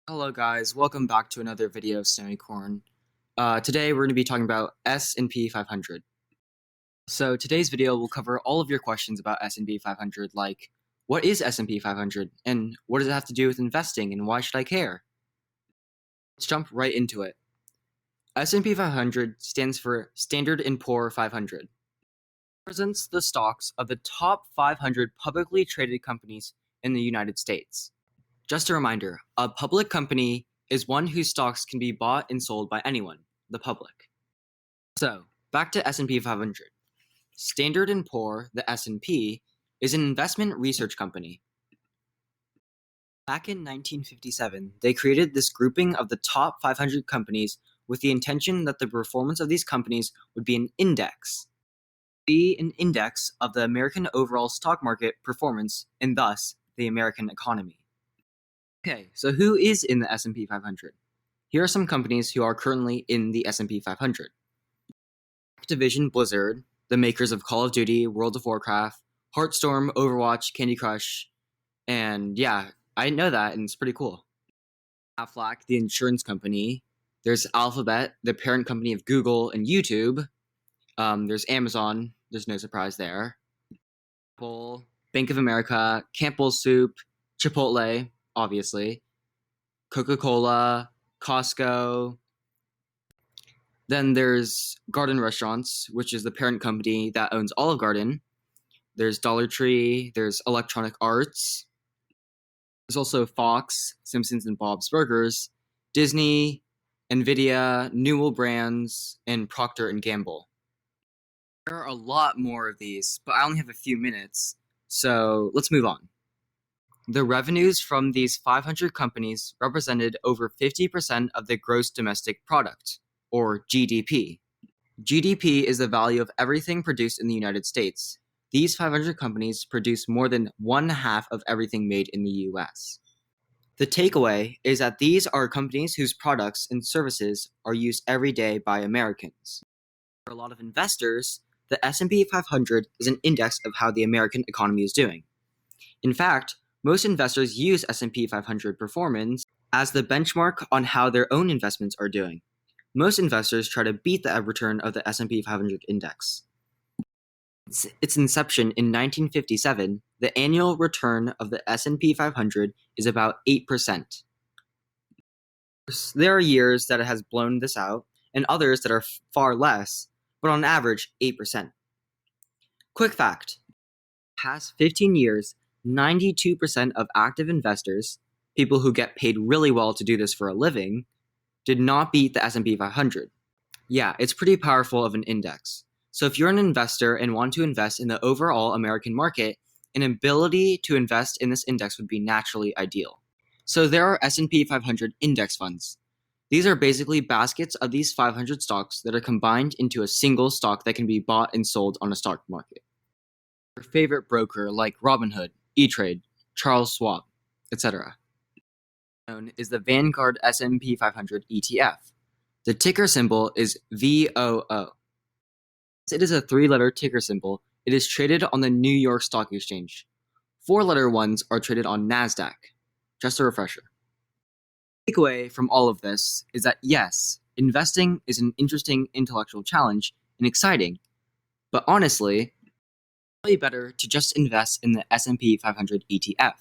Hello guys, welcome back to another video of Snowycorn. Today we're going to be talking about S&P 500. So today's video will cover all of your questions about S&P 500, like what is S&P 500 and what does it have to do with investing and why should I care? Let's jump right into it. S&P 500 stands for Standard & Poor 500. It represents the stocks of the top 500 publicly traded companies in the United States. Just a reminder, a public company is one whose stocks can be bought and sold by anyone, the public. So, back to S&P 500. Standard & Poor, the S&P, is an investment research company. Back in 1957, they created this grouping of the top 500 companies with the intention that the performance of these companies would be an index of the American overall stock market performance and thus the American economy. Okay, so who is in the S&P 500? Here are some companies who are currently in the S&P 500. Activision Blizzard, the makers of Call of Duty, World of Warcraft, Hearthstone, Overwatch, Candy Crush, and yeah, I know that and it's pretty cool. Aflac, the insurance company. There's Alphabet, the parent company of Google and YouTube. There's Amazon, there's no surprise there. Apple, Bank of America, Campbell's Soup, Chipotle, obviously, Coca-Cola, Costco. Then there's Garden Restaurants, which is the parent company that owns Olive Garden. There's Dollar Tree, there's Electronic Arts. There's also Fox, Simpsons and Bob's Burgers, Disney, Nvidia, Newell Brands, and Procter & Gamble. There are a lot more of these, but I only have a few minutes, so let's move on. The revenues from these 500 companies represented over 50% of the gross domestic product, or GDP. GDP is the value of everything produced in the United States. These 500 companies produce more than one half of everything made in the US. The takeaway is that these are companies whose products and services are used every day by Americans. For a lot of investors, the S&P 500 is an index of how the American economy is doing. In fact, most investors use S&P 500 performance as the benchmark on how their own investments are doing. Most investors try to beat the return of the S&P 500 index. Since its inception in 1957, the annual return of the S&P 500 is about 8%. There are years that it has blown this out, and others that are far less, but on average, 8%. Quick fact, past 15 years, 92% of active investors, people who get paid really well to do this for a living, did not beat the S&P 500. Yeah, it's pretty powerful of an index. So if you're an investor and want to invest in the overall American market, an ability to invest in this index would be naturally ideal. So there are S&P 500 index funds. These are basically baskets of these 500 stocks that are combined into a single stock that can be bought and sold on a stock market. Your favorite broker like Robinhood, E-Trade, Charles Schwab, etc. Known is the Vanguard S&P 500 ETF. The ticker symbol is VOO. Since it is a 3-letter ticker symbol, it is traded on the New York Stock Exchange. 4-letter ones are traded on NASDAQ. Just a refresher. The takeaway from all of this is that yes, investing is an interesting intellectual challenge and exciting, but honestly, it's probably better to just invest in the S&P 500 ETF.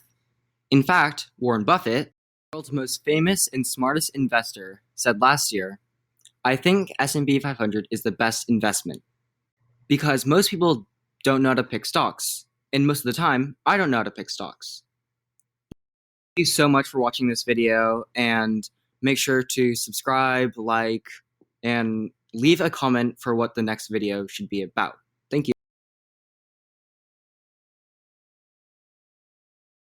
In fact, Warren Buffett, the world's most famous and smartest investor, said last year, "I think S&P 500 is the best investment." Because most people don't know how to pick stocks, and most of the time, I don't know how to pick stocks. Thank you so much for watching this video, and make sure to subscribe, like, and leave a comment for what the next video should be about.